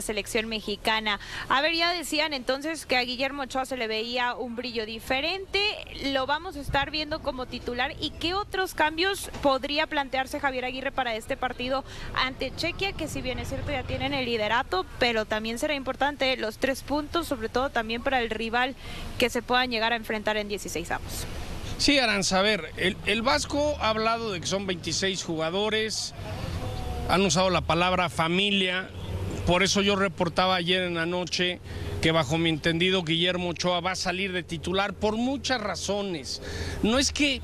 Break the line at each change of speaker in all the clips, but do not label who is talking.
selección mexicana. A ver, ya decían entonces que a Guillermo Ochoa se le veía un brillo diferente, lo vamos a estar viendo como titular. ¿Y qué otros cambios podría plantearse Javier Aguirre para este partido ante Chequia, que si bien es cierto ya tienen el liderato, pero también será importante los 3 puntos, sobre todo también para el rival que se puedan llegar a enfrentar en 16avos?
Sí, Aranza, a ver, el Vasco ha hablado de que son 26 jugadores, han usado la palabra familia. Por eso yo reportaba ayer en la noche que bajo mi entendido Guillermo Ochoa va a salir de titular por muchas razones. No es que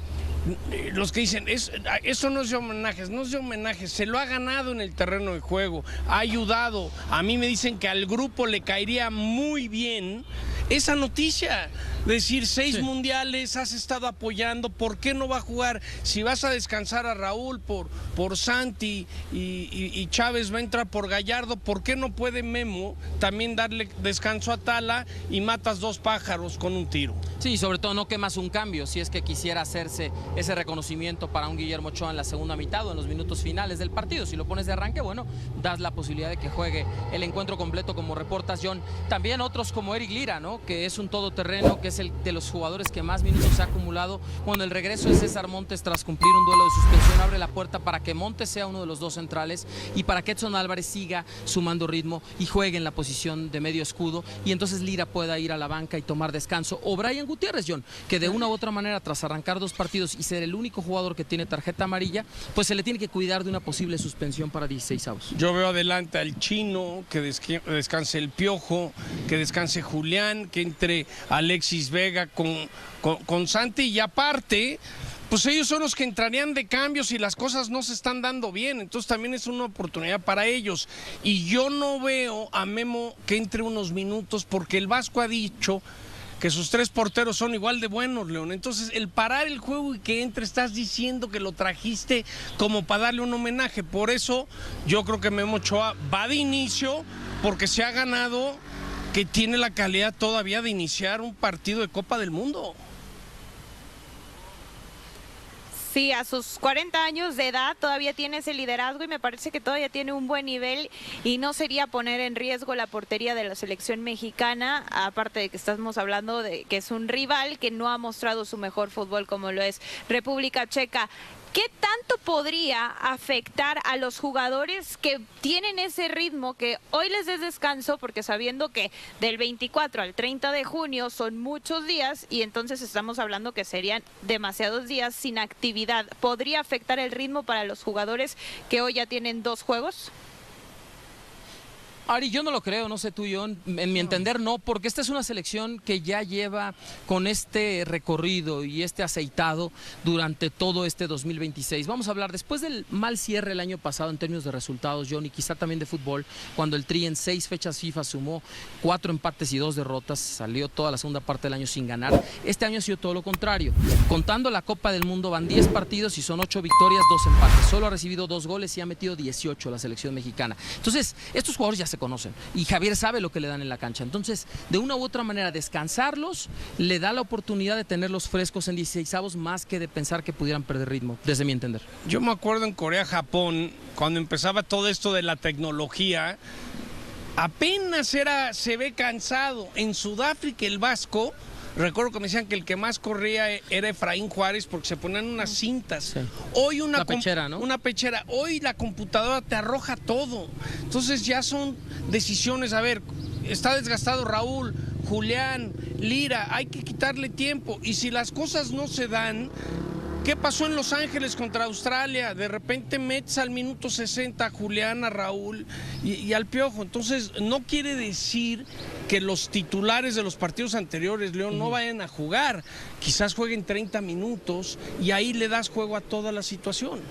los que dicen, eso no es de homenajes, no es de homenajes, se lo ha ganado en el terreno de juego, ha ayudado. A mí me dicen que al grupo le caería muy bien esa noticia, decir 6 mundiales, has estado apoyando, ¿por qué no va a jugar? Si vas a descansar a Raúl por Santi y Chávez va a entrar por Gallardo, ¿por qué no puede Memo también darle descanso a Tala y matas 2 pájaros con un tiro?
Sí, sobre todo no quemas un cambio, si es que quisiera hacerse ese reconocimiento para un Guillermo Ochoa en la segunda mitad o en los minutos finales del partido. Si lo pones de arranque, bueno, das la posibilidad de que juegue el encuentro completo, como reportas, John. También otros como Eric Lira, ¿no?, que es un todoterreno, que es el de los jugadores que más minutos ha acumulado. Bueno, el regreso de César Montes tras cumplir un duelo de suspensión abre la puerta para que Montes sea uno de los 2 centrales y para que Edson Álvarez siga sumando ritmo y juegue en la posición de medio escudo, y entonces Lira pueda ir a la banca y tomar descanso. O Brian Gutiérrez, John, que de una u otra manera, tras arrancar 2 partidos y ser el único jugador que tiene tarjeta amarilla, pues se le tiene que cuidar de una posible suspensión para 16avos.
Yo veo adelante al Chino, que descanse el Piojo, que descanse Julián, que entre Alexis Vega con Santi, y aparte, pues ellos son los que entrarían de cambios si las cosas no se están dando bien, entonces también es una oportunidad para ellos. Y yo no veo a Memo que entre unos minutos, porque el Vasco ha dicho que sus 3 porteros son igual de buenos, León. Entonces, el parar el juego y que entre, estás diciendo que lo trajiste como para darle un homenaje. Por eso, yo creo que Memo Ochoa va de inicio, porque se ha ganado, que tiene la calidad todavía de iniciar un partido de Copa del Mundo.
Sí, a sus 40 años de edad todavía tiene ese liderazgo y me parece que todavía tiene un buen nivel y no sería poner en riesgo la portería de la selección mexicana, aparte de que estamos hablando de que es un rival que no ha mostrado su mejor fútbol como lo es República Checa. ¿Qué tanto podría afectar a los jugadores que tienen ese ritmo, que hoy les des descanso, porque sabiendo que del 24 al 30 de junio son muchos días y entonces estamos hablando que serían demasiados días sin actividad? ¿Podría afectar el ritmo para los jugadores que hoy ya tienen 2 juegos?
Ari, yo no lo creo, no sé tú, John, en mi entender no, porque esta es una selección que ya lleva con este recorrido y este aceitado durante todo este 2026. Vamos a hablar después del mal cierre el año pasado en términos de resultados, John, y quizá también de fútbol, cuando el Tri en 6 fechas FIFA sumó 4 empates y 2 derrotas, salió toda la segunda parte del año sin ganar. Este año ha sido todo lo contrario. Contando la Copa del Mundo van 10 partidos y son 8 victorias, 2 empates. Solo ha recibido 2 goles y ha metido 18 la selección mexicana. Entonces, estos jugadores ya se conocen y Javier sabe lo que le dan en la cancha. Entonces, de una u otra manera, descansarlos le da la oportunidad de tenerlos frescos en 16avos, más que de pensar que pudieran perder ritmo, desde mi entender.
Yo me acuerdo en Corea-Japón, cuando empezaba todo esto de la tecnología, apenas se ve cansado. En Sudáfrica, el Vasco, recuerdo que me decían que el que más corría era Efraín Juárez, porque se ponían unas cintas. Sí. Hoy una
pechera, ¿no?
Una pechera. Hoy la computadora te arroja todo. Entonces ya son decisiones. A ver, está desgastado Raúl, Julián, Lira, hay que quitarle tiempo. Y si las cosas no se dan, ¿qué pasó en Los Ángeles contra Australia? De repente metes al minuto 60 a Julián, a Raúl y al Piojo. Entonces, no quiere decir que los titulares de los partidos anteriores, León, no vayan a jugar. Quizás jueguen 30 minutos y ahí le das juego a toda la situación.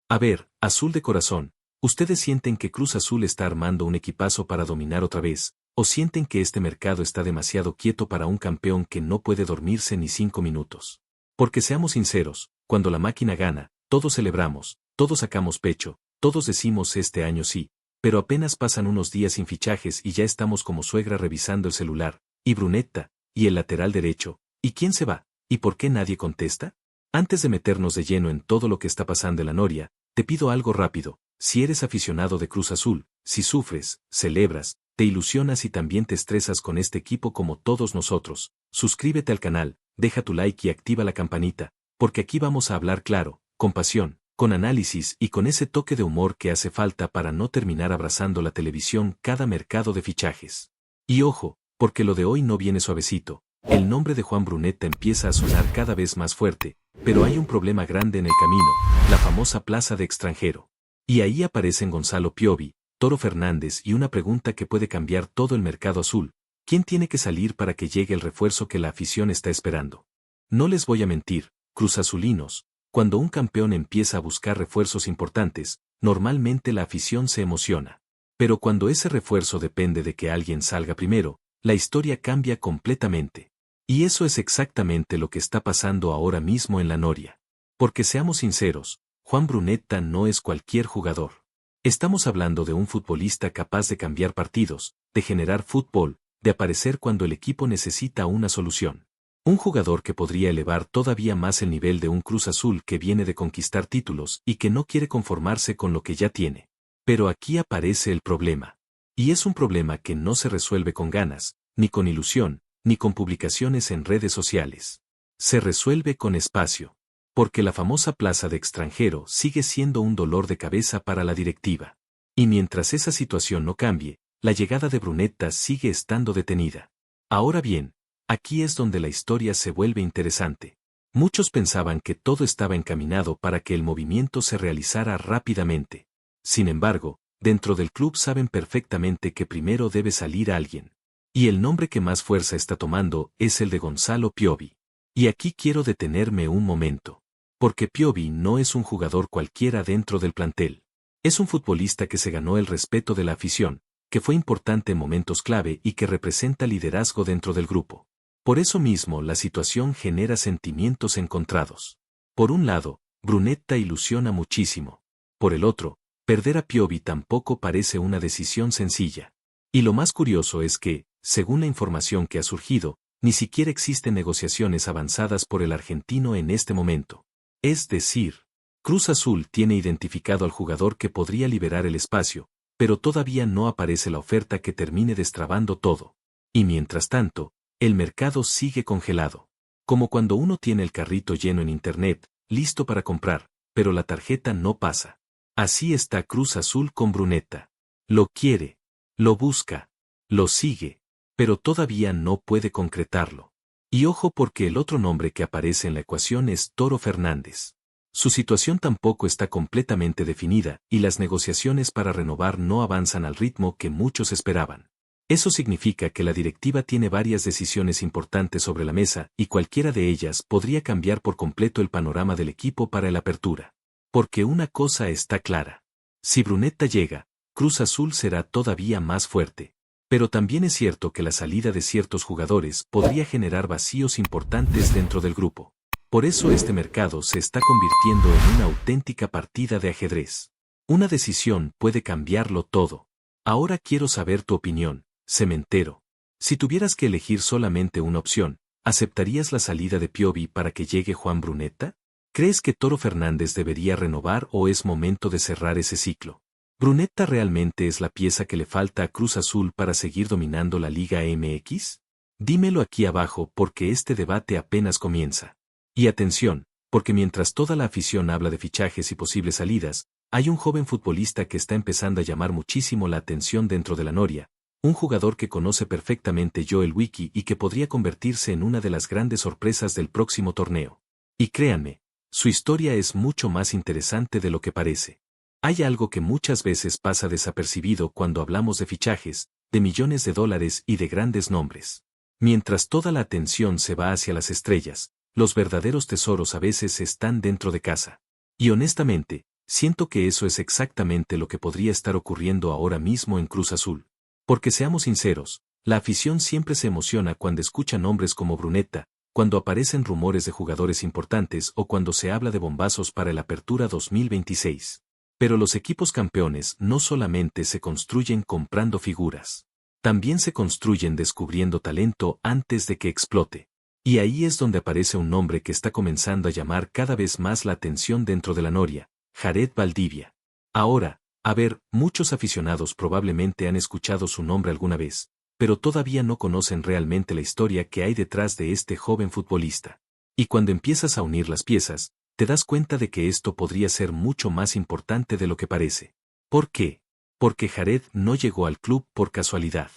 A ver, Azul de corazón, ¿ustedes sienten que Cruz Azul está armando un equipazo para dominar otra vez? ¿O sienten que este mercado está demasiado quieto para un campeón que no puede dormirse ni 5 minutos? Porque seamos sinceros, cuando la máquina gana, todos celebramos, todos sacamos pecho, todos decimos este año sí, pero apenas pasan unos días sin fichajes y ya estamos como suegra revisando el celular, y Brunetta, y el lateral derecho, ¿y quién se va? ¿Y por qué nadie contesta? Antes de meternos de lleno en todo lo que está pasando en la Noria, te pido algo rápido, si eres aficionado de Cruz Azul, si sufres, celebras, te ilusionas y también te estresas con este equipo como todos nosotros. Suscríbete al canal, deja tu like y activa la campanita, porque aquí vamos a hablar claro, con pasión, con análisis y con ese toque de humor que hace falta para no terminar abrazando la televisión cada mercado de fichajes. Y ojo, porque lo de hoy no viene suavecito. El nombre de Juan Brunetta empieza a sonar cada vez más fuerte, pero hay un problema grande en el camino, la famosa plaza de extranjero. Y ahí aparecen Gonzalo Piovi, Toro Fernández y una pregunta que puede cambiar todo el mercado azul: ¿quién tiene que salir para que llegue el refuerzo que la afición está esperando? No les voy a mentir, cruzazulinos, cuando un campeón empieza a buscar refuerzos importantes, normalmente la afición se emociona. Pero cuando ese refuerzo depende de que alguien salga primero, la historia cambia completamente. Y eso es exactamente lo que está pasando ahora mismo en la Noria. Porque seamos sinceros, Juan Brunetta no es cualquier jugador. Estamos hablando de un futbolista capaz de cambiar partidos, de generar fútbol, de aparecer cuando el equipo necesita una solución. Un jugador que podría elevar todavía más el nivel de un Cruz Azul que viene de conquistar títulos y que no quiere conformarse con lo que ya tiene. Pero aquí aparece el problema. Y es un problema que no se resuelve con ganas, ni con ilusión, ni con publicaciones en redes sociales. Se resuelve con espacio. Porque la famosa plaza de extranjero sigue siendo un dolor de cabeza para la directiva. Y mientras esa situación no cambie, la llegada de Brunetta sigue estando detenida. Ahora bien, aquí es donde la historia se vuelve interesante. Muchos pensaban que todo estaba encaminado para que el movimiento se realizara rápidamente. Sin embargo, dentro del club saben perfectamente que primero debe salir alguien. Y el nombre que más fuerza está tomando es el de Gonzalo Piovi. Y aquí quiero detenerme un momento. Porque Piovi no es un jugador cualquiera dentro del plantel. Es un futbolista que se ganó el respeto de la afición, que fue importante en momentos clave y que representa liderazgo dentro del grupo. Por eso mismo la situación genera sentimientos encontrados. Por un lado, Brunetta ilusiona muchísimo. Por el otro, perder a Piovi tampoco parece una decisión sencilla. Y lo más curioso es que, según la información que ha surgido, ni siquiera existen negociaciones avanzadas por el argentino en este momento. Es decir, Cruz Azul tiene identificado al jugador que podría liberar el espacio, pero todavía no aparece la oferta que termine destrabando todo. Y mientras tanto, el mercado sigue congelado. Como cuando uno tiene el carrito lleno en internet, listo para comprar, pero la tarjeta no pasa. Así está Cruz Azul con Brunetta. Lo quiere, lo busca, lo sigue, pero todavía no puede concretarlo. Y ojo porque el otro nombre que aparece en la ecuación es Toro Fernández. Su situación tampoco está completamente definida y las negociaciones para renovar no avanzan al ritmo que muchos esperaban. Eso significa que la directiva tiene varias decisiones importantes sobre la mesa y cualquiera de ellas podría cambiar por completo el panorama del equipo para el apertura. Porque una cosa está clara. Si Brunetta llega, Cruz Azul será todavía más fuerte. Pero también es cierto que la salida de ciertos jugadores podría generar vacíos importantes dentro del grupo. Por eso este mercado se está convirtiendo en una auténtica partida de ajedrez. Una decisión puede cambiarlo todo. Ahora quiero saber tu opinión, cementero. Si tuvieras que elegir solamente una opción, ¿aceptarías la salida de Piovi para que llegue Juan Brunetta? ¿Crees que Toro Fernández debería renovar o es momento de cerrar ese ciclo? ¿Brunetta realmente es la pieza que le falta a Cruz Azul para seguir dominando la Liga MX? Dímelo aquí abajo porque este debate apenas comienza. Y atención, porque mientras toda la afición habla de fichajes y posibles salidas, hay un joven futbolista que está empezando a llamar muchísimo la atención dentro de la Noria, un jugador que conoce perfectamente Joel Wiki y que podría convertirse en una de las grandes sorpresas del próximo torneo. Y créanme, su historia es mucho más interesante de lo que parece. Hay algo que muchas veces pasa desapercibido cuando hablamos de fichajes, de millones de dólares y de grandes nombres. Mientras toda la atención se va hacia las estrellas, los verdaderos tesoros a veces están dentro de casa. Y honestamente, siento que eso es exactamente lo que podría estar ocurriendo ahora mismo en Cruz Azul. Porque seamos sinceros, la afición siempre se emociona cuando escucha nombres como Brunetta, cuando aparecen rumores de jugadores importantes o cuando se habla de bombazos para el Apertura 2026. Pero los equipos campeones no solamente se construyen comprando figuras. También se construyen descubriendo talento antes de que explote. Y ahí es donde aparece un nombre que está comenzando a llamar cada vez más la atención dentro de la Noria, Jared Valdivia. Ahora, A ver, muchos aficionados probablemente han escuchado su nombre alguna vez, pero todavía no conocen realmente la historia que hay detrás de este joven futbolista. Y cuando empiezas a unir las piezas, te das cuenta de que esto podría ser mucho más importante de lo que parece. ¿Por qué? Porque Jared no llegó al club por casualidad.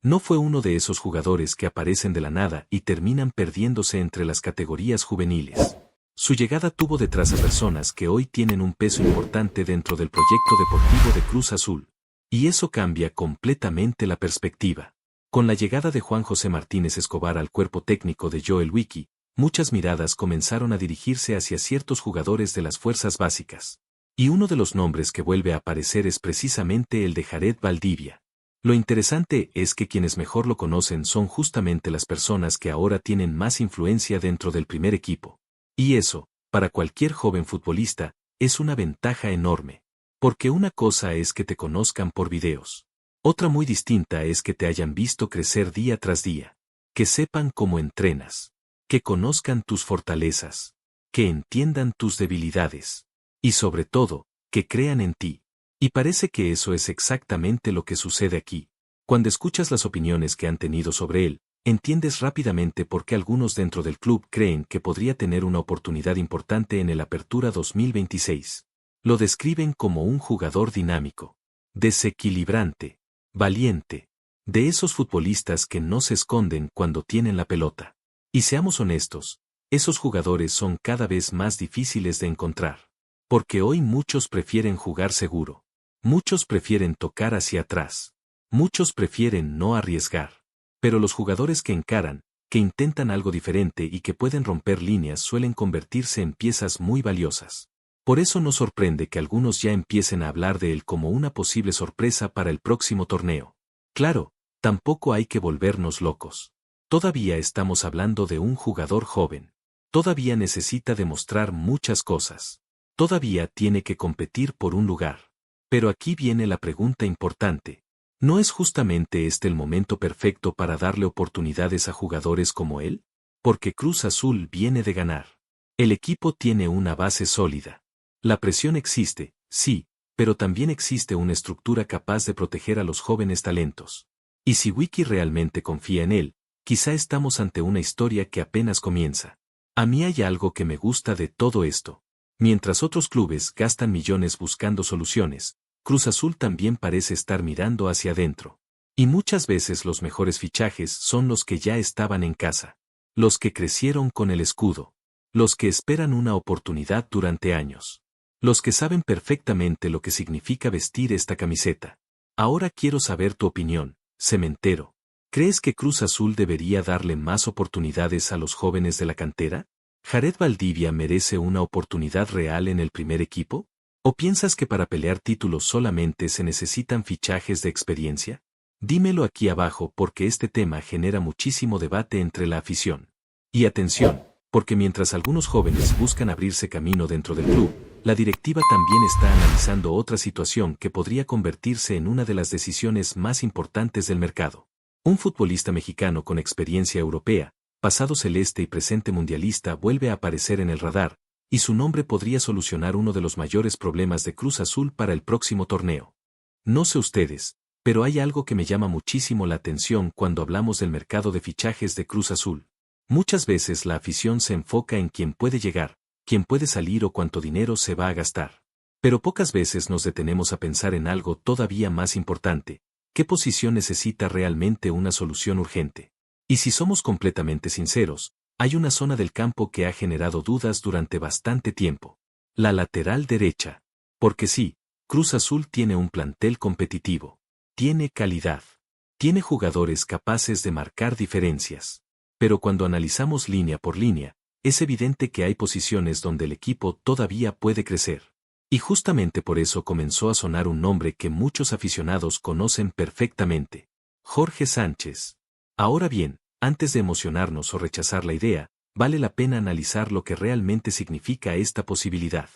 No fue uno de esos jugadores que aparecen de la nada y terminan perdiéndose entre las categorías juveniles. Su llegada tuvo detrás a personas que hoy tienen un peso importante dentro del proyecto deportivo de Cruz Azul. Y eso cambia completamente la perspectiva. Con la llegada de Juan José Martínez Escobar al cuerpo técnico de Joel Wiki, muchas miradas comenzaron a dirigirse hacia ciertos jugadores de las fuerzas básicas. Y uno de los nombres que vuelve a aparecer es precisamente el de Jared Valdivia. Lo interesante es que quienes mejor lo conocen son justamente las personas que ahora tienen más influencia dentro del primer equipo. Y eso, para cualquier joven futbolista, es una ventaja enorme. Porque una cosa es que te conozcan por videos. Otra muy distinta es que te hayan visto crecer día tras día. Que sepan cómo entrenas. Que conozcan tus fortalezas. Que entiendan tus debilidades. Y sobre todo, que crean en ti. Y parece que eso es exactamente lo que sucede aquí. Cuando escuchas las opiniones que han tenido sobre él, entiendes rápidamente por qué algunos dentro del club creen que podría tener una oportunidad importante en el Apertura 2026. Lo describen como un jugador dinámico, desequilibrante, valiente, de esos futbolistas que no se esconden cuando tienen la pelota. Y seamos honestos, esos jugadores son cada vez más difíciles de encontrar. Porque hoy muchos prefieren jugar seguro. Muchos prefieren tocar hacia atrás. Muchos prefieren no arriesgar. Pero los jugadores que encaran, que intentan algo diferente y que pueden romper líneas suelen convertirse en piezas muy valiosas. Por eso no sorprende que algunos ya empiecen a hablar de él como una posible sorpresa para el próximo torneo. Claro, tampoco hay que volvernos locos. Todavía estamos hablando de un jugador joven. Todavía necesita demostrar muchas cosas. Todavía tiene que competir por un lugar. Pero aquí viene la pregunta importante. ¿No es justamente este el momento perfecto para darle oportunidades a jugadores como él? Porque Cruz Azul viene de ganar. El equipo tiene una base sólida. La presión existe, sí, pero también existe una estructura capaz de proteger a los jóvenes talentos. Y si Wiki realmente confía en él, quizá estamos ante una historia que apenas comienza. A mí hay algo que me gusta de todo esto. Mientras otros clubes gastan millones buscando soluciones, Cruz Azul también parece estar mirando hacia adentro. Y muchas veces los mejores fichajes son los que ya estaban en casa. Los que crecieron con el escudo. Los que esperan una oportunidad durante años. Los que saben perfectamente lo que significa vestir esta camiseta. Ahora quiero saber tu opinión, Cementero. ¿Crees que Cruz Azul debería darle más oportunidades a los jóvenes de la cantera? ¿Jared Valdivia merece una oportunidad real en el primer equipo? ¿O piensas que para pelear títulos solamente se necesitan fichajes de experiencia? Dímelo aquí abajo porque este tema genera muchísimo debate entre la afición. Y atención, porque mientras algunos jóvenes buscan abrirse camino dentro del club, la directiva también está analizando otra situación que podría convertirse en una de las decisiones más importantes del mercado. Un futbolista mexicano con experiencia europea, pasado celeste y presente mundialista vuelve a aparecer en el radar, y su nombre podría solucionar uno de los mayores problemas de Cruz Azul para el próximo torneo. No sé ustedes, pero hay algo que me llama muchísimo la atención cuando hablamos del mercado de fichajes de Cruz Azul. Muchas veces la afición se enfoca en quién puede llegar, quién puede salir o cuánto dinero se va a gastar. Pero pocas veces nos detenemos a pensar en algo todavía más importante. ¿Qué posición necesita realmente una solución urgente? Y si somos completamente sinceros, hay una zona del campo que ha generado dudas durante bastante tiempo. La lateral derecha. Porque sí, Cruz Azul tiene un plantel competitivo. Tiene calidad. Tiene jugadores capaces de marcar diferencias. Pero cuando analizamos línea por línea, es evidente que hay posiciones donde el equipo todavía puede crecer. Y justamente por eso comenzó a sonar un nombre que muchos aficionados conocen perfectamente. Jorge Sánchez. Ahora bien, antes de emocionarnos o rechazar la idea, vale la pena analizar lo que realmente significa esta posibilidad.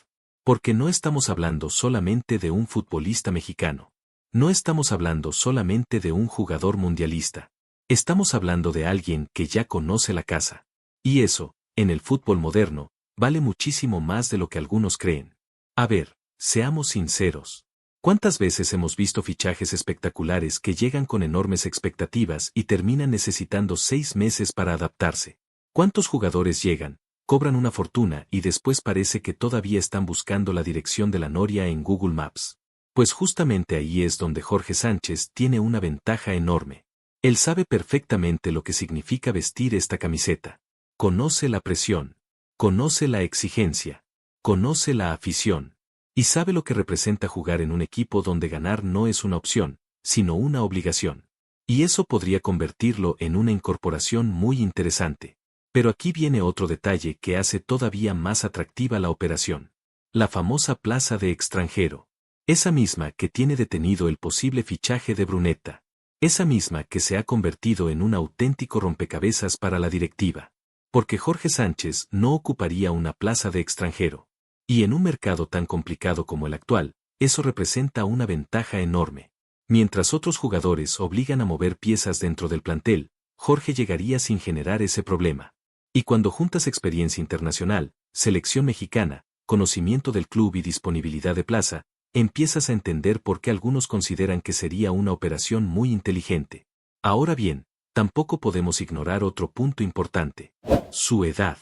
Porque no estamos hablando solamente de un futbolista mexicano. No estamos hablando solamente de un jugador mundialista. Estamos hablando de alguien que ya conoce la casa. Y eso, en el fútbol moderno, vale muchísimo más de lo que algunos creen. A ver, seamos sinceros. ¿Cuántas veces hemos visto fichajes espectaculares que llegan con enormes expectativas y terminan necesitando 6 meses para adaptarse? ¿Cuántos jugadores llegan, cobran una fortuna y después parece que todavía están buscando la dirección de la noria en Google Maps? Pues justamente ahí es donde Jorge Sánchez tiene una ventaja enorme. Él sabe perfectamente lo que significa vestir esta camiseta. Conoce la presión, conoce la exigencia, conoce la afición. Y sabe lo que representa jugar en un equipo donde ganar no es una opción, sino una obligación. Y eso podría convertirlo en una incorporación muy interesante. Pero aquí viene otro detalle que hace todavía más atractiva la operación. La famosa plaza de extranjero. Esa misma que tiene detenido el posible fichaje de Brunetta. Esa misma que se ha convertido en un auténtico rompecabezas para la directiva. Porque Jorge Sánchez no ocuparía una plaza de extranjero. Y en un mercado tan complicado como el actual, eso representa una ventaja enorme. Mientras otros jugadores obligan a mover piezas dentro del plantel, Jorge llegaría sin generar ese problema. Y cuando juntas experiencia internacional, selección mexicana, conocimiento del club y disponibilidad de plaza, empiezas a entender por qué algunos consideran que sería una operación muy inteligente. Ahora bien, tampoco podemos ignorar otro punto importante. Su edad.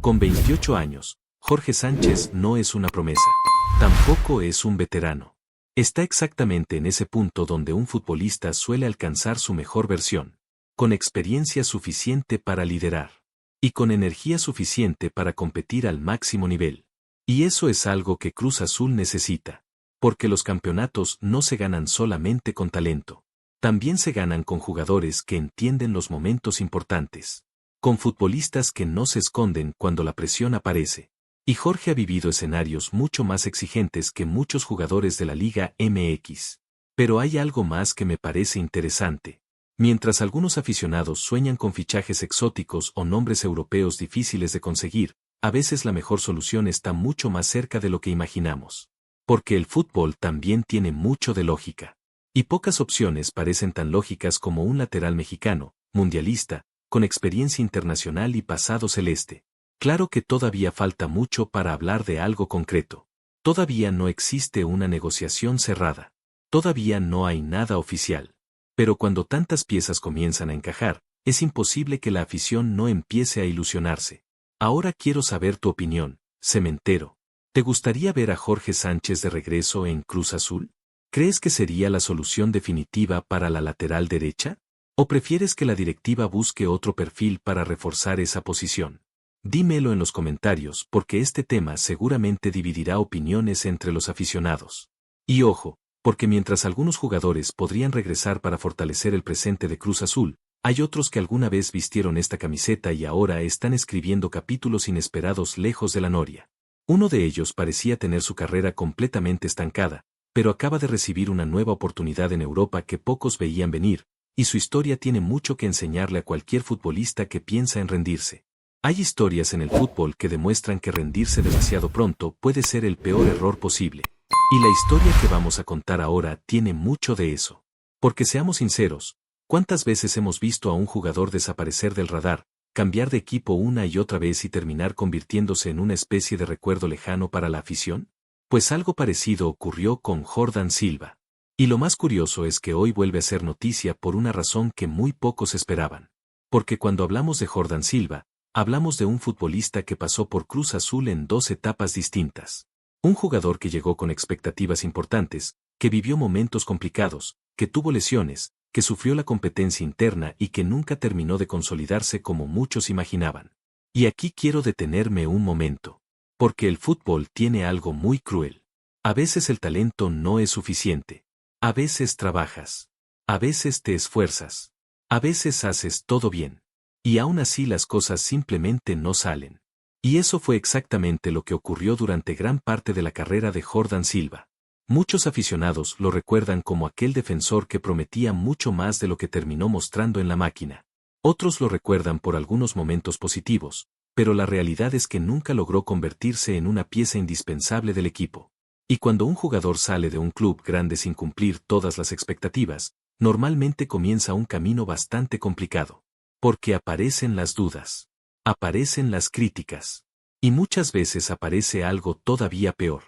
Con 28 años, Jorge Sánchez no es una promesa. Tampoco es un veterano. Está exactamente en ese punto donde un futbolista suele alcanzar su mejor versión. Con experiencia suficiente para liderar. Y con energía suficiente para competir al máximo nivel. Y eso es algo que Cruz Azul necesita. Porque los campeonatos no se ganan solamente con talento. También se ganan con jugadores que entienden los momentos importantes. Con futbolistas que no se esconden cuando la presión aparece. Y Jorge ha vivido escenarios mucho más exigentes que muchos jugadores de la Liga MX. Pero hay algo más que me parece interesante. Mientras algunos aficionados sueñan con fichajes exóticos o nombres europeos difíciles de conseguir, a veces la mejor solución está mucho más cerca de lo que imaginamos. Porque el fútbol también tiene mucho de lógica. Y pocas opciones parecen tan lógicas como un lateral mexicano, mundialista, con experiencia internacional y pasado celeste. Claro que todavía falta mucho para hablar de algo concreto. Todavía no existe una negociación cerrada. Todavía no hay nada oficial. Pero cuando tantas piezas comienzan a encajar, es imposible que la afición no empiece a ilusionarse. Ahora quiero saber tu opinión, cementero. ¿Te gustaría ver a Jorge Sánchez de regreso en Cruz Azul? ¿Crees que sería la solución definitiva para la lateral derecha? ¿O prefieres que la directiva busque otro perfil para reforzar esa posición? Dímelo en los comentarios porque este tema seguramente dividirá opiniones entre los aficionados. Y ojo, porque mientras algunos jugadores podrían regresar para fortalecer el presente de Cruz Azul, hay otros que alguna vez vistieron esta camiseta y ahora están escribiendo capítulos inesperados lejos de la noria. Uno de ellos parecía tener su carrera completamente estancada, pero acaba de recibir una nueva oportunidad en Europa que pocos veían venir, y su historia tiene mucho que enseñarle a cualquier futbolista que piensa en rendirse. Hay historias en el fútbol que demuestran que rendirse demasiado pronto puede ser el peor error posible. Y la historia que vamos a contar ahora tiene mucho de eso. Porque seamos sinceros, ¿cuántas veces hemos visto a un jugador desaparecer del radar, cambiar de equipo una y otra vez y terminar convirtiéndose en una especie de recuerdo lejano para la afición? Pues algo parecido ocurrió con Jordan Silva. Y lo más curioso es que hoy vuelve a ser noticia por una razón que muy pocos esperaban. Porque cuando hablamos de Jordan Silva, hablamos de un futbolista que pasó por Cruz Azul en 2 etapas distintas. Un jugador que llegó con expectativas importantes, que vivió momentos complicados, que tuvo lesiones, que sufrió la competencia interna y que nunca terminó de consolidarse como muchos imaginaban. Y aquí quiero detenerme un momento. Porque el fútbol tiene algo muy cruel. A veces el talento no es suficiente. A veces trabajas. A veces te esfuerzas. A veces haces todo bien. Y aún así las cosas simplemente no salen. Y eso fue exactamente lo que ocurrió durante gran parte de la carrera de Jordan Silva. Muchos aficionados lo recuerdan como aquel defensor que prometía mucho más de lo que terminó mostrando en la máquina. Otros lo recuerdan por algunos momentos positivos, pero la realidad es que nunca logró convertirse en una pieza indispensable del equipo. Y cuando un jugador sale de un club grande sin cumplir todas las expectativas, normalmente comienza un camino bastante complicado. Porque aparecen las dudas. Aparecen las críticas. Y muchas veces aparece algo todavía peor.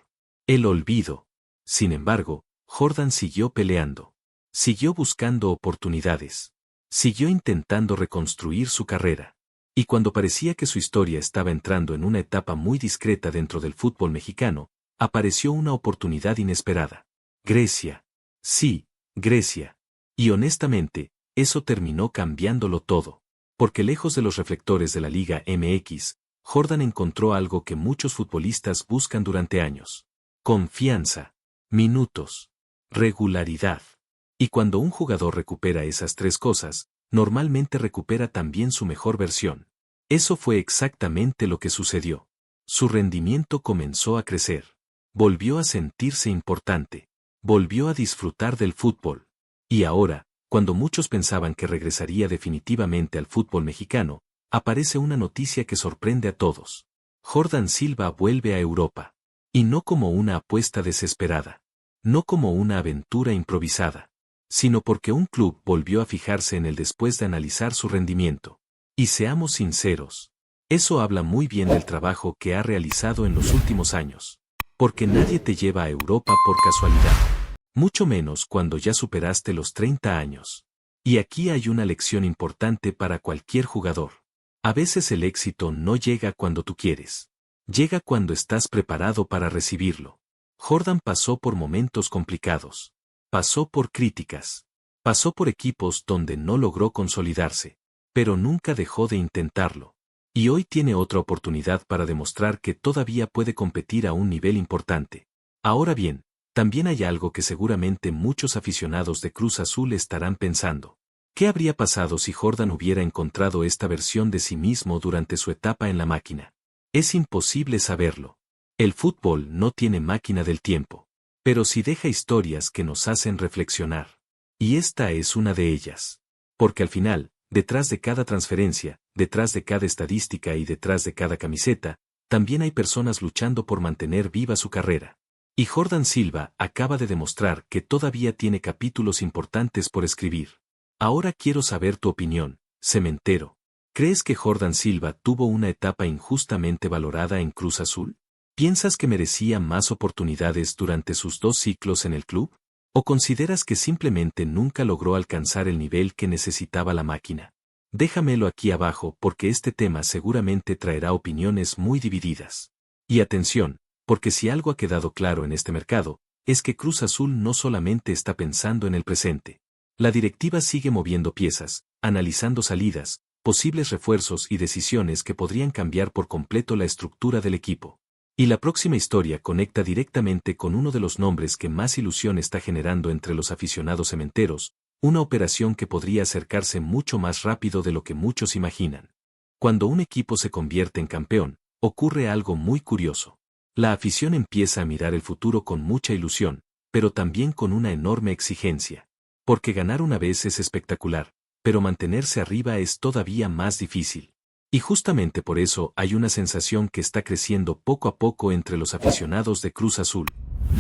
El olvido. Sin embargo, Jordan siguió peleando. Siguió buscando oportunidades. Siguió intentando reconstruir su carrera. Y cuando parecía que su historia estaba entrando en una etapa muy discreta dentro del fútbol mexicano, apareció una oportunidad inesperada. Grecia. Sí, Grecia. Y honestamente, eso terminó cambiándolo todo. Porque lejos de los reflectores de la Liga MX, Jordan encontró algo que muchos futbolistas buscan durante años. Confianza. Minutos. Regularidad. Y cuando un jugador recupera esas tres cosas, normalmente recupera también su mejor versión. Eso fue exactamente lo que sucedió. Su rendimiento comenzó a crecer. Volvió a sentirse importante. Volvió a disfrutar del fútbol. Y ahora, cuando muchos pensaban que regresaría definitivamente al fútbol mexicano, aparece una noticia que sorprende a todos. Jordan Silva vuelve a Europa. Y no como una apuesta desesperada. No como una aventura improvisada. Sino porque un club volvió a fijarse en él después de analizar su rendimiento. Y seamos sinceros, eso habla muy bien del trabajo que ha realizado en los últimos años. Porque nadie te lleva a Europa por casualidad. Mucho menos cuando ya superaste los 30 años. Y aquí hay una lección importante para cualquier jugador. A veces el éxito no llega cuando tú quieres. Llega cuando estás preparado para recibirlo. Jordan pasó por momentos complicados. Pasó por críticas. Pasó por equipos donde no logró consolidarse. Pero nunca dejó de intentarlo. Y hoy tiene otra oportunidad para demostrar que todavía puede competir a un nivel importante. Ahora bien, también hay algo que seguramente muchos aficionados de Cruz Azul estarán pensando. ¿Qué habría pasado si Jordan hubiera encontrado esta versión de sí mismo durante su etapa en la máquina? Es imposible saberlo. El fútbol no tiene máquina del tiempo. Pero sí deja historias que nos hacen reflexionar. Y esta es una de ellas. Porque al final, detrás de cada transferencia, detrás de cada estadística y detrás de cada camiseta, también hay personas luchando por mantener viva su carrera. Y Jordan Silva acaba de demostrar que todavía tiene capítulos importantes por escribir. Ahora quiero saber tu opinión, cementero. ¿Crees que Jordan Silva tuvo una etapa injustamente valorada en Cruz Azul? ¿Piensas que merecía más oportunidades durante sus 2 ciclos en el club? ¿O consideras que simplemente nunca logró alcanzar el nivel que necesitaba la máquina? Déjamelo aquí abajo porque este tema seguramente traerá opiniones muy divididas. Y atención, porque si algo ha quedado claro en este mercado, es que Cruz Azul no solamente está pensando en el presente. La directiva sigue moviendo piezas, analizando salidas, posibles refuerzos y decisiones que podrían cambiar por completo la estructura del equipo. Y la próxima historia conecta directamente con uno de los nombres que más ilusión está generando entre los aficionados cementeros, una operación que podría acercarse mucho más rápido de lo que muchos imaginan. Cuando un equipo se convierte en campeón, ocurre algo muy curioso. La afición empieza a mirar el futuro con mucha ilusión, pero también con una enorme exigencia. Porque ganar una vez es espectacular, pero mantenerse arriba es todavía más difícil. Y justamente por eso hay una sensación que está creciendo poco a poco entre los aficionados de Cruz Azul.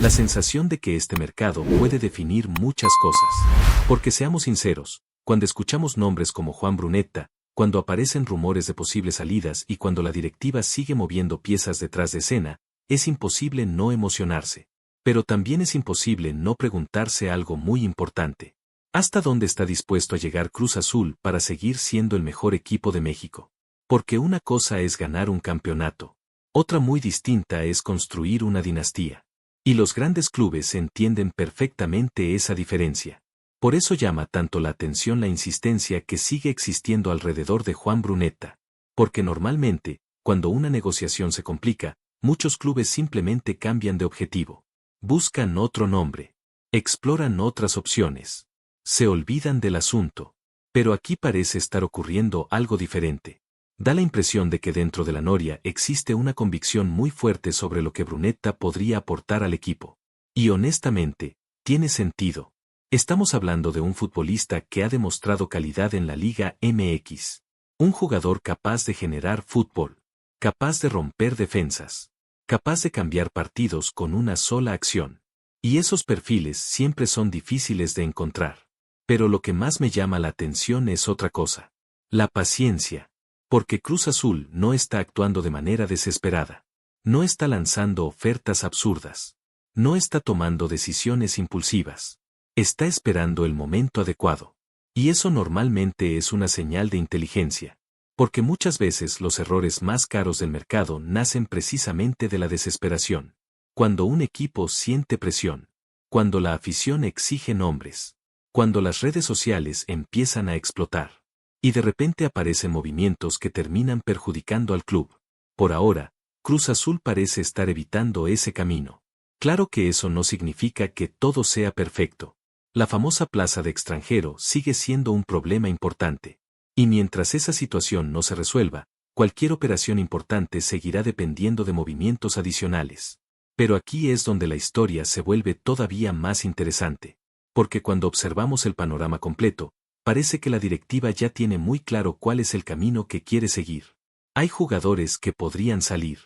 La sensación de que este mercado puede definir muchas cosas. Porque seamos sinceros, cuando escuchamos nombres como Juan Brunetta, cuando aparecen rumores de posibles salidas y cuando la directiva sigue moviendo piezas detrás de escena, es imposible no emocionarse. Pero también es imposible no preguntarse algo muy importante. ¿Hasta dónde está dispuesto a llegar Cruz Azul para seguir siendo el mejor equipo de México? Porque una cosa es ganar un campeonato. Otra muy distinta es construir una dinastía. Y los grandes clubes entienden perfectamente esa diferencia. Por eso llama tanto la atención la insistencia que sigue existiendo alrededor de Juan Brunetta. Porque normalmente, cuando una negociación se complica, muchos clubes simplemente cambian de objetivo. Buscan otro nombre. Exploran otras opciones. Se olvidan del asunto. Pero aquí parece estar ocurriendo algo diferente. Da la impresión de que dentro de la noria existe una convicción muy fuerte sobre lo que Brunetta podría aportar al equipo. Y honestamente, tiene sentido. Estamos hablando de un futbolista que ha demostrado calidad en la Liga MX. Un jugador capaz de generar fútbol. Capaz de romper defensas. Capaz de cambiar partidos con una sola acción. Y esos perfiles siempre son difíciles de encontrar. Pero lo que más me llama la atención es otra cosa. La paciencia. Porque Cruz Azul no está actuando de manera desesperada. No está lanzando ofertas absurdas. No está tomando decisiones impulsivas. Está esperando el momento adecuado. Y eso normalmente es una señal de inteligencia. Porque muchas veces los errores más caros del mercado nacen precisamente de la desesperación. Cuando un equipo siente presión. Cuando la afición exige nombres. Cuando las redes sociales empiezan a explotar. Y de repente aparecen movimientos que terminan perjudicando al club. Por ahora, Cruz Azul parece estar evitando ese camino. Claro que eso no significa que todo sea perfecto. La famosa plaza de extranjero sigue siendo un problema importante. Y mientras esa situación no se resuelva, cualquier operación importante seguirá dependiendo de movimientos adicionales. Pero aquí es donde la historia se vuelve todavía más interesante. Porque cuando observamos el panorama completo, parece que la directiva ya tiene muy claro cuál es el camino que quiere seguir. Hay jugadores que podrían salir.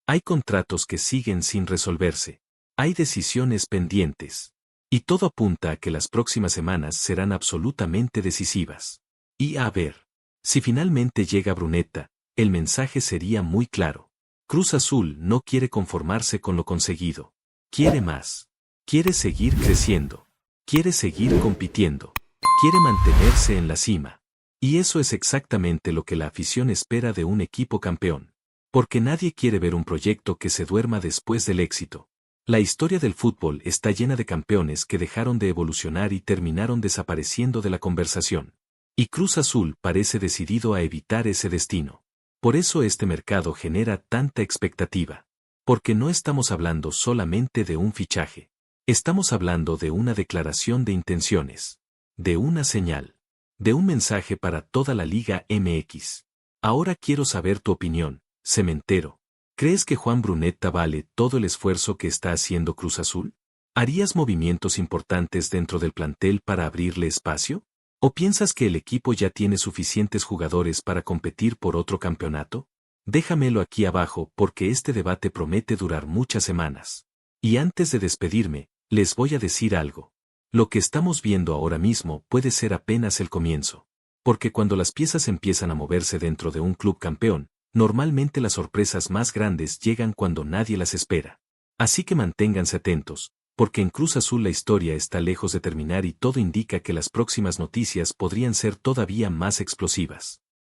Hay contratos que siguen sin resolverse. Hay decisiones pendientes. Y todo apunta a que las próximas semanas serán absolutamente decisivas. Y a ver, si finalmente llega Brunetta, el mensaje sería muy claro. Cruz Azul no quiere conformarse con lo conseguido. Quiere más. Quiere seguir creciendo. Quiere seguir compitiendo. Quiere mantenerse en la cima. Y eso es exactamente lo que la afición espera de un equipo campeón. Porque nadie quiere ver un proyecto que se duerma después del éxito. La historia del fútbol está llena de campeones que dejaron de evolucionar y terminaron desapareciendo de la conversación. Y Cruz Azul parece decidido a evitar ese destino. Por eso este mercado genera tanta expectativa. Porque no estamos hablando solamente de un fichaje. Estamos hablando de una declaración de intenciones. De una señal. De un mensaje para toda la Liga MX. Ahora quiero saber tu opinión, Cementero. ¿Crees que Juan Brunetta vale todo el esfuerzo que está haciendo Cruz Azul? ¿Harías movimientos importantes dentro del plantel para abrirle espacio? ¿O piensas que el equipo ya tiene suficientes jugadores para competir por otro campeonato? Déjamelo aquí abajo porque este debate promete durar muchas semanas. Y antes de despedirme, les voy a decir algo. Lo que estamos viendo ahora mismo puede ser apenas el comienzo. Porque cuando las piezas empiezan a moverse dentro de un club campeón, normalmente las sorpresas más grandes llegan cuando nadie las espera. Así que manténganse atentos, porque en Cruz Azul la historia está lejos de terminar y todo indica que las próximas noticias podrían ser todavía más explosivas.